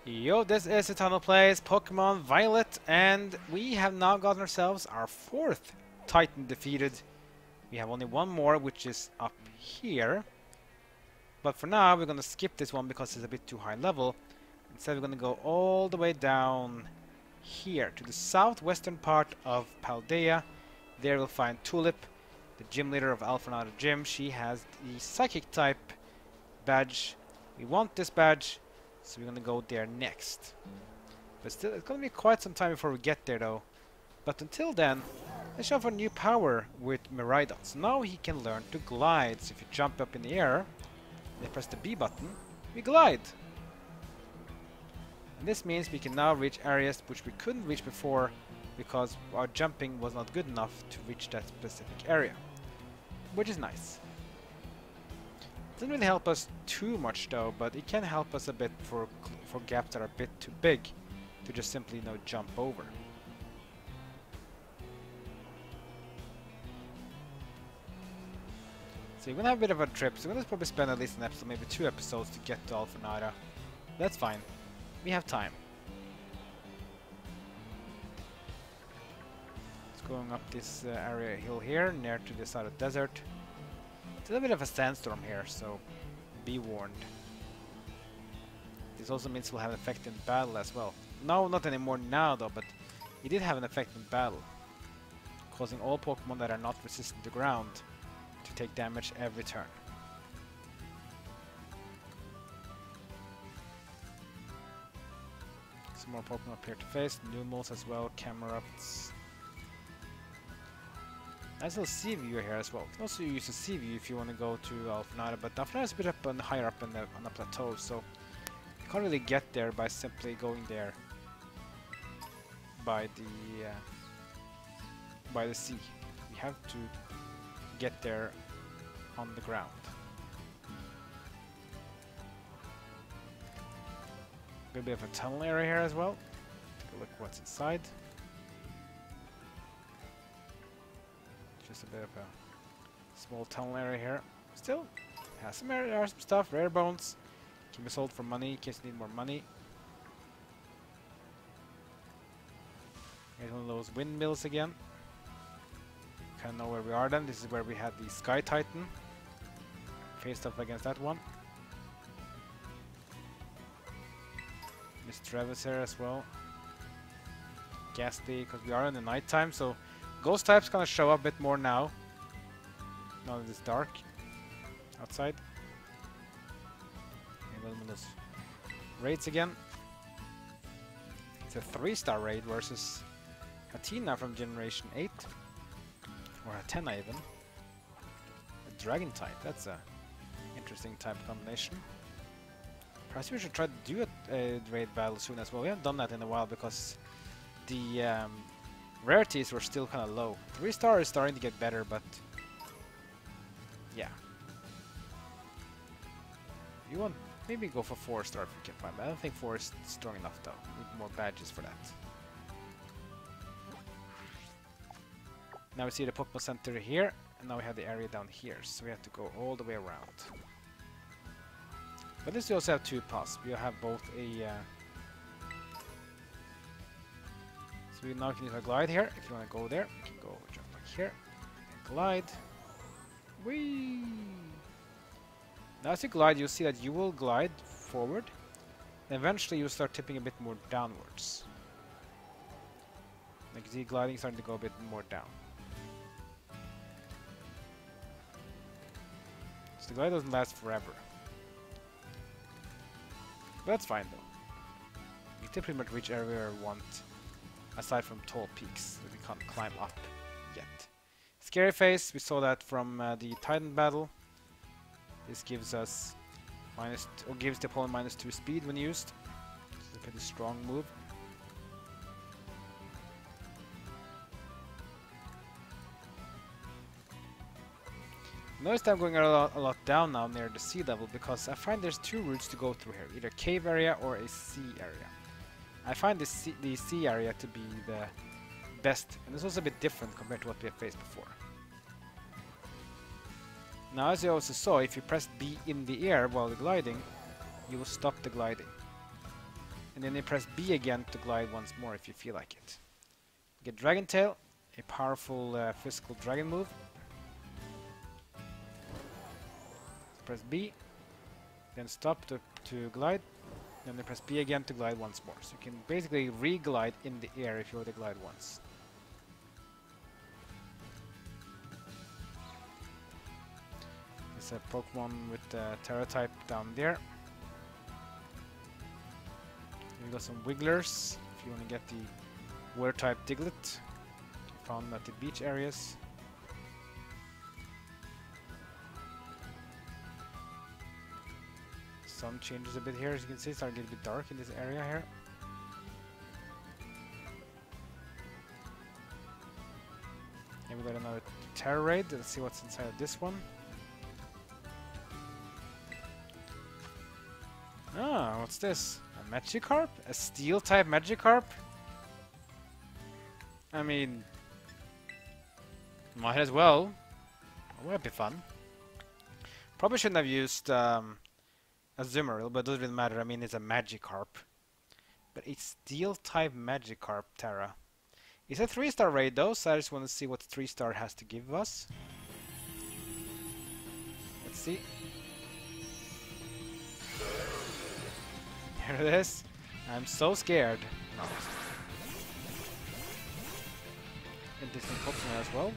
Yo, this is Eternal Plays Pokemon Violet, and we have now gotten ourselves our fourth Titan defeated. We have only one more, which is up here. But for now, we're going to skip this one because it's a bit too high level. Instead, we're going to go all the way down here to the southwestern part of Paldea. There we'll find Tulip, the gym leader of Alphanada Gym. She has the Psychic type badge. We want this badge, so we're gonna go there next. But still, it's gonna be quite some time before we get there though. But until then, let's show off our new power with Miraidon. So now he can learn to glide. So if you jump up in the air, and press the B button, we glide. And this means we can now reach areas which we couldn't reach before because our jumping was not good enough to reach that specific area. Which is nice. Doesn't really help us too much though, but it can help us a bit for gaps that are a bit too big to just simply, jump over. So we're gonna have a bit of a trip, so we're gonna probably spend at least an episode, maybe 2 episodes to get to Alphanada. That's fine. We have time. It's going up this area hill here, near to the side of the desert. It's a little bit of a sandstorm here, so be warned. This also means we'll have an effect in battle as well. No, not anymore now though, but it did have an effect in battle, causing all Pokemon that are not resistant to ground to take damage every turn. Some more Pokemon appear to face, Numels as well, Camerupts. Nice little sea view here as well. You can also use a sea view if you want to go to Alphanada, but Alphanada is a bit up and higher up on the plateau, so you can't really get there by simply going there by the sea. You have to get there on the ground. A bit of a tunnel area here as well. Take a look what's inside. Just a bit of a small tunnel area here. Still, has some area, some stuff, rare bones. Can be sold for money in case you need more money. Here's one of those windmills again. Kind of know where we are then. This is where we had the Sky Titan. Faced up against that one. Miss Travis here as well. Ghastly, because we are in the night time, so Ghost type's gonna show up a bit more now. Now that it's dark outside. And one of those raids again. It's a 3-star raid versus Hatina from Generation 8. Or Hatena even. A Dragon type, that's a interesting type combination. Perhaps we should try to do a raid battle soon as well. We haven't done that in a while because the rarities were still kind of low. 3-star is starting to get better, but yeah. You want maybe go for 4-star if you can find, but I don't think 4 is strong enough though. We need more badges for that. Now we see the Pokemon Center here, and now we have the area down here, so we have to go all the way around. But this we also have 2 paths. We have both a so we now can use a glide here. If you want to go there, you can go jump like here and glide. Whee! Now as you glide, you'll see that you will glide forward, and eventually you'll start tipping a bit more downwards. Like you see, gliding starting to go a bit more down. So the glide doesn't last forever. But that's fine though. You can pretty much reach everywhere we want, aside from tall peaks that we can't climb up yet. Scary Face, we saw that from the Titan battle. This gives us gives the opponent -2 speed when used. It's a pretty strong move. Notice that I'm going a lot down now near the sea level because I find there's 2 routes to go through here, either cave area or a sea area. I find the sea area to be the best, and it's also a bit different compared to what we have faced before. Now, as you also saw, if you press B in the air while gliding, you will stop the gliding. And then you press B again to glide once more if you feel like it. Get Dragon Tail, a powerful physical dragon move. Press B, then stop to glide, then you press B again to glide once more. So you can basically re-glide in the air if you were to glide once. There's a Pokemon with the Terra type down there. We got some Wigglers if you want to get the Water type Diglett. Found at the beach areas. Sun changes a bit here, as you can see. It's starting to get a bit dark in this area here. And we got another Terra Raid. Let's see what's inside of this one. Ah, what's this? A Magikarp? A Steel type Magikarp? I mean, might as well. That would be fun. Probably shouldn't have used a Zoomeril, but it doesn't really matter. I mean, it's a Magikarp. But it's Steel type Magikarp Terra. It's a 3-star raid though, so I just want to see what 3-star has to give us. Let's see. Here it is. I'm so scared. Interesting Pokemon as well.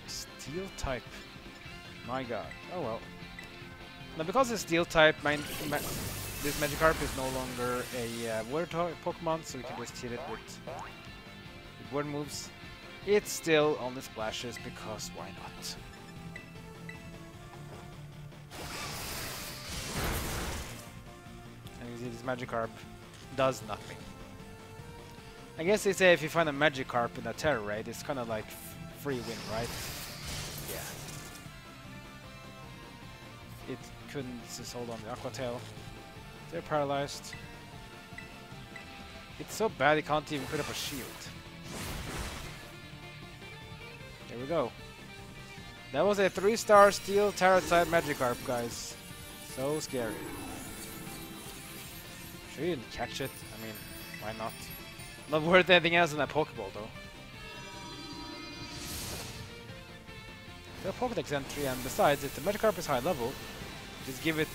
Steel type. My god. Oh well. Now because it's Steel type, this Magikarp is no longer a water Pokemon, so we can just hit it with word moves. It still only splashes because why not? And you see this Magikarp does nothing. I guess they say if you find a Magikarp in a Terra raid, it's kind of like free win, right? Yeah. It couldn't just hold on the Aqua Tail. They're paralyzed. It's so bad it can't even put up a shield. There we go. That was a 3-star Steel Terra type Magikarp, guys. So scary. Sure you didn't catch it. I mean, why not? Not worth anything else than a Pokeball, though. The Pokédex entry, and besides, if the Magikarp is high level, just give it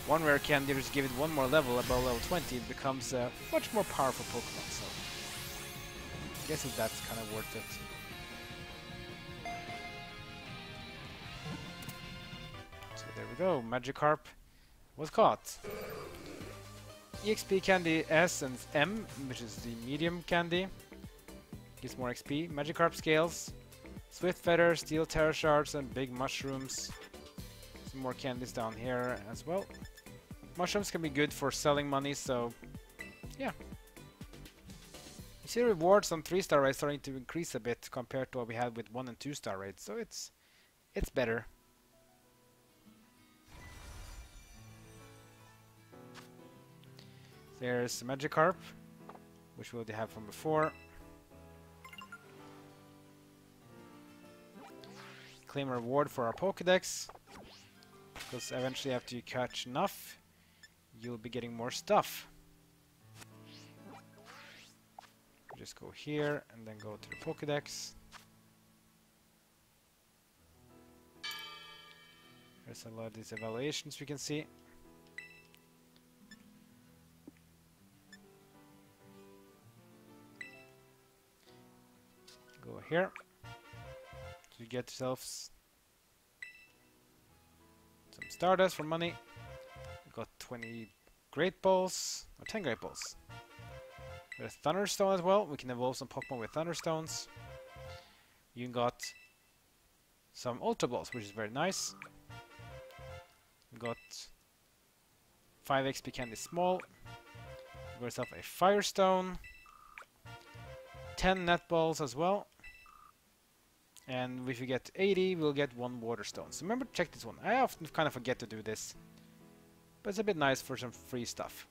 one rare candy, just give it one more level above level 20, it becomes a much more powerful Pokemon. So, I guess that's kind of worth it. So there we go, Magikarp was caught. EXP candy S and M, which is the medium candy, gives more XP. Magikarp scales, Swift Feather, Steel Terra Shards, and Big Mushrooms. Some more candies down here as well. Mushrooms can be good for selling money, so yeah. You see rewards on 3-star raids starting to increase a bit compared to what we had with 1 and 2-star raids, so it's better. There's Magikarp, which we already have from before. Claim a reward for our Pokédex, because eventually after you catch enough, you'll be getting more stuff. Just go here and then go to the Pokédex. There's a lot of these evaluations we can see. Go here to get yourselves some Stardust for money. We got 20 Great Balls, or 10 Great Balls. There's Thunderstone as well. We can evolve some Pokemon with Thunderstones. You got some Ultra Balls, which is very nice. We got 5 XP Candy Small. We got yourself a Firestone. 10 Net Balls as well. And if you get 80, we'll get 1 Water Stone. So remember to check this one. I often kind of forget to do this, but it's a bit nice for some free stuff.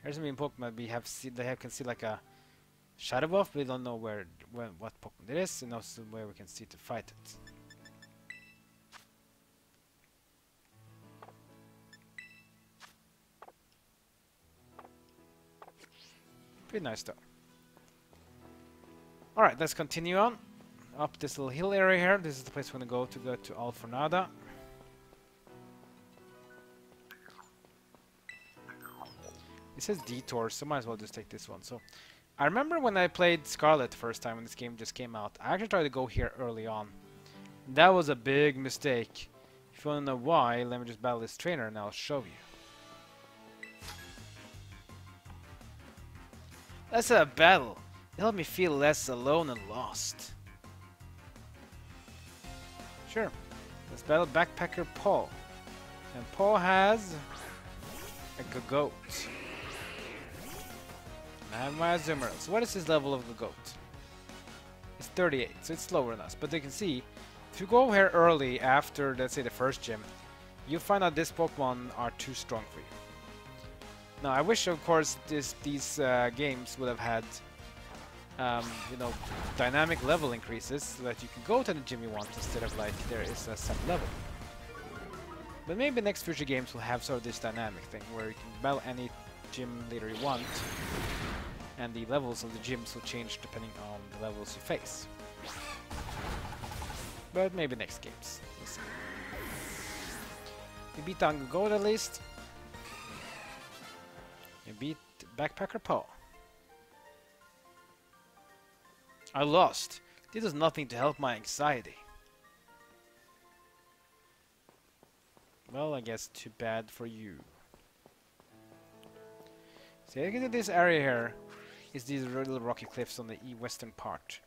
Here's some Pokemon we have can see like a Shadow Buff, we don't know what Pokemon it is, and also where we can see to fight it. Pretty nice though. Alright, let's continue on. Up this little hill area here. This is the place we're gonna go to Alfornada. It says detour, so might as well just take this one. So I remember when I played Scarlet the first time when this game just came out, I actually tried to go here early on. That was a big mistake. If you wanna know why, let me just battle this trainer and I'll show you. Let's have a battle. It helped me feel less alone and lost. Sure. Let's battle Backpacker Paul. And Paul has a goat. And I have my Azumarill. So what is his level of the goat? It's 38, so it's slower than us. But you can see, if you go here early after, let's say, the first gym, you find out this Pokemon are too strong for you. Now, I wish, of course, these games would have had, you know, dynamic level increases so that you can go to the gym you want instead of like there is a set level. But maybe next future games will have sort of this dynamic thing where you can battle any gym leader you want, and the levels of the gyms will change depending on the levels you face. But maybe next games. We'll see. You beat down Goat at least. You beat Backpacker Paul. I lost. This does nothing to help my anxiety. Well, I guess too bad for you. So you get to this area here is these little rocky cliffs on the western part.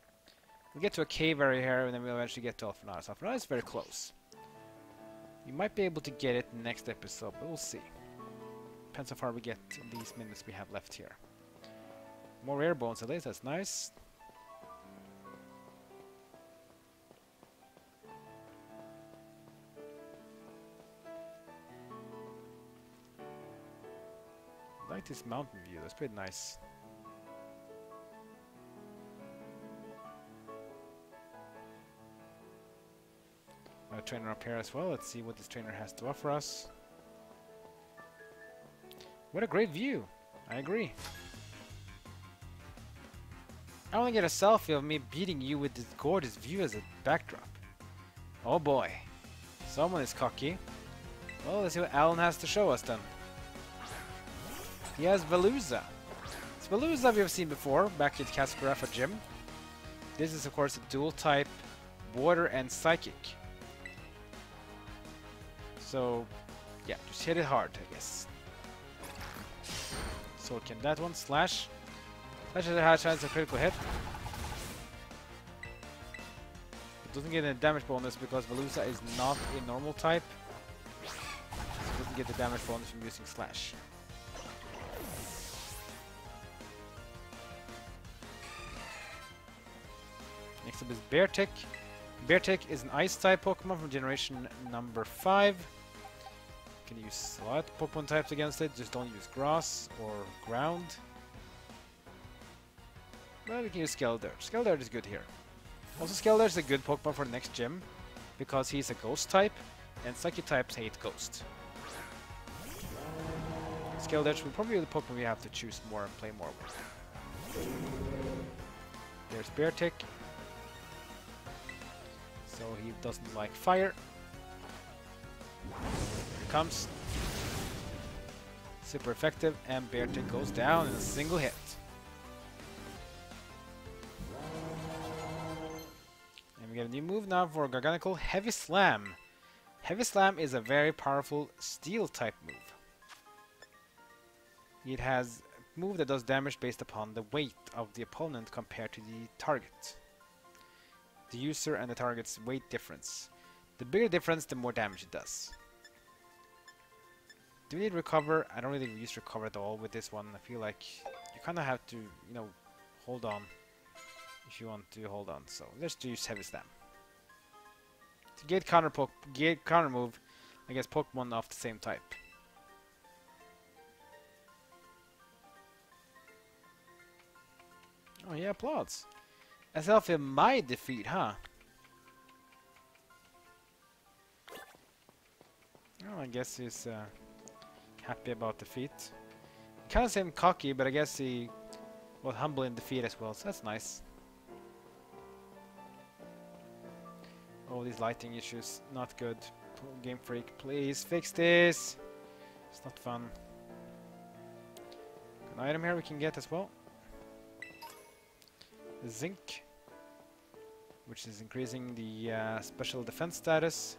We'll get to a cave area here and then we'll eventually get to Alfornada. So Alfornada is very close. You might be able to get it next episode, but we'll see. Depends how far we get in these minutes we have left here. More rare bones at least, that's nice. I like this mountain view, that's pretty nice. A trainer up here as well, let's see what this trainer has to offer us. What a great view, I agree. I want to get a selfie of me beating you with this gorgeous view as a backdrop. Oh boy, someone is cocky. Well, let's see what Alan has to show us then. He has Veluza. It's Veluza we have seen before, back at Cascarafa Gym. This is of course a dual type, water and psychic. So, yeah, just hit it hard, I guess. So can that one slash? Slash has a high chance of critical hit. It doesn't get a damage bonus because Veluza is not a normal type. So it doesn't get the damage bonus from using slash. Next up is Beartick. Beartick is an Ice-type Pokemon from generation number 5. You can use a lot of Pokemon types against it, just don't use Grass or Ground. Well, we can use Skeledirge. Skeledirge is good here. Also, Skeledirge is a good Pokemon for the next gym, because he's a Ghost type, and Psychic types hate Ghost. Skeledirge will probably be the Pokemon we have to choose more and play more with. There's Beartick. So he doesn't like fire. Here comes. Super effective, and Beartick goes down in a single hit. And we get a new move now for Garganical, Heavy Slam. Heavy Slam is a very powerful steel type move. It has a move that does damage based upon the weight of the opponent compared to the target. The user and the target's weight difference. The bigger difference, the more damage it does. Do we need recover? I don't really use recover at all with this one. I feel like you kind of have to, you know, hold on if you want to hold on. So let's use Heavy Slam. To gate counter move against Pokemon of the same type. Oh yeah, applause. As Alfie my defeat, huh? Oh, I guess he's happy about defeat. Kind of seemed cocky, but I guess he was humble in defeat as well, so that's nice. Oh, these lighting issues, not good. Game Freak, please fix this. It's not fun. An item here we can get as well. The zinc, which is increasing the special defense status.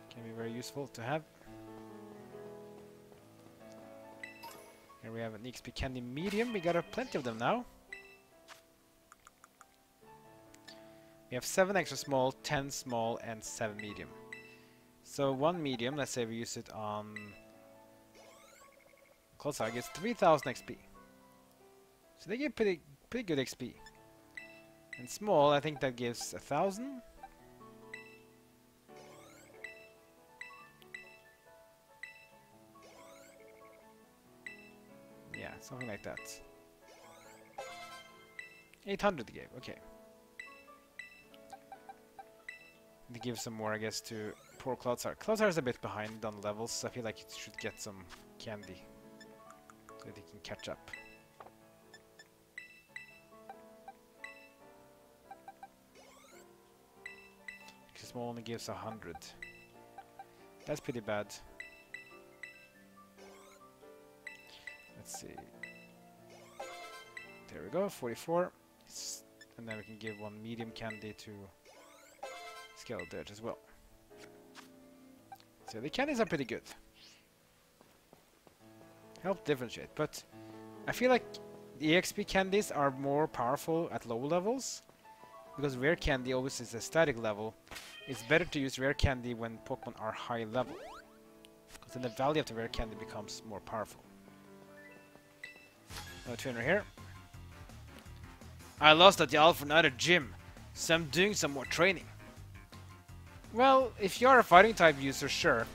Can be very useful to have. Here we have an XP candy medium. We got plenty of them now. We have 7 extra small, 10 small, and 7 medium. So 1 medium, let's say we use it on Coastline, gets 3000 XP. So they give pretty good XP. And small, I think that gives 1000. Yeah, something like that. 800 they gave, okay. They give some more, I guess, to poor Cloudstar. Cloudstar is a bit behind on levels, so I feel like it should get some candy so that he can catch up. Small only gives 100. That's pretty bad. Let's see. There we go, 44. And then we can give 1 medium candy to Scarlet as well. So the candies are pretty good. Help differentiate, but I feel like the EXP candies are more powerful at low levels, because rare candy always is a static level. It's better to use rare candy when Pokemon are high level, because then the value of the rare candy becomes more powerful. No trainer here. I lost at the Alphanada gym, so I'm doing some more training. Well, if you are a fighting type user, sure,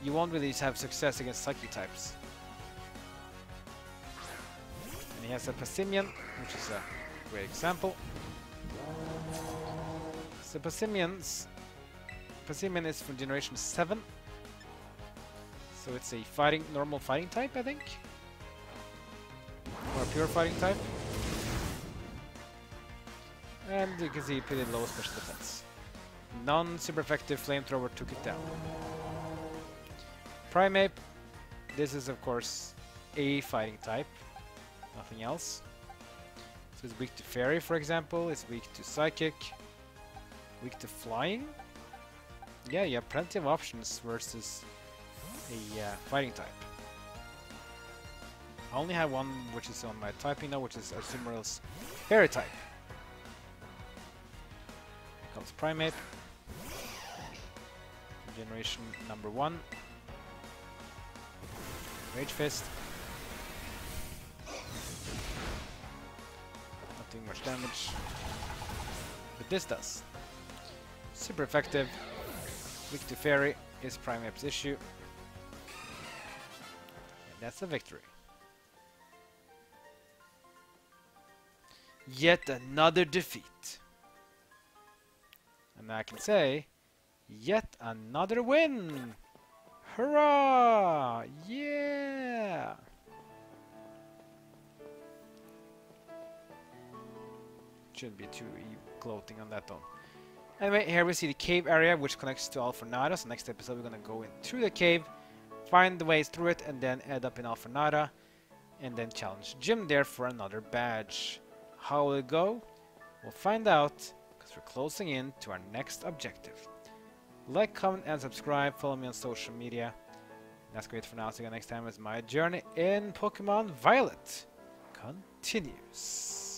you won't really have success against psychic types. And he has a Passimian, which is a great example. So Passimian is from generation 7. So it's a normal fighting type, I think. Or a pure fighting type. And you can see pretty low special defense. Non-super effective flamethrower took it down. Primeape, this is of course a fighting type, nothing else. So it's weak to fairy, for example, it's weak to psychic, weak to flying. Yeah, you have plenty of options versus a fighting type. I only have one which is on my typing now, which is Azumarill's fairy type. Here comes Primeape. Generation number 1. Rage Fist. Not doing much damage. But this does. Super effective. Weak to Fairy is Primeape's issue. And that's a victory. Yet another defeat. And I can say, yet another win! Hurrah! Yeah! Shouldn't be too gloating on that though. Anyway, here we see the cave area which connects to Alphanada. So next episode we're gonna go in through the cave, find the ways through it, and then end up in Alphanada, and then challenge Jim there for another badge. How will it go? We'll find out, because we're closing in to our next objective. Like, comment, and subscribe. Follow me on social media. That's great for now. See you next time as my journey in Pokemon Violet continues.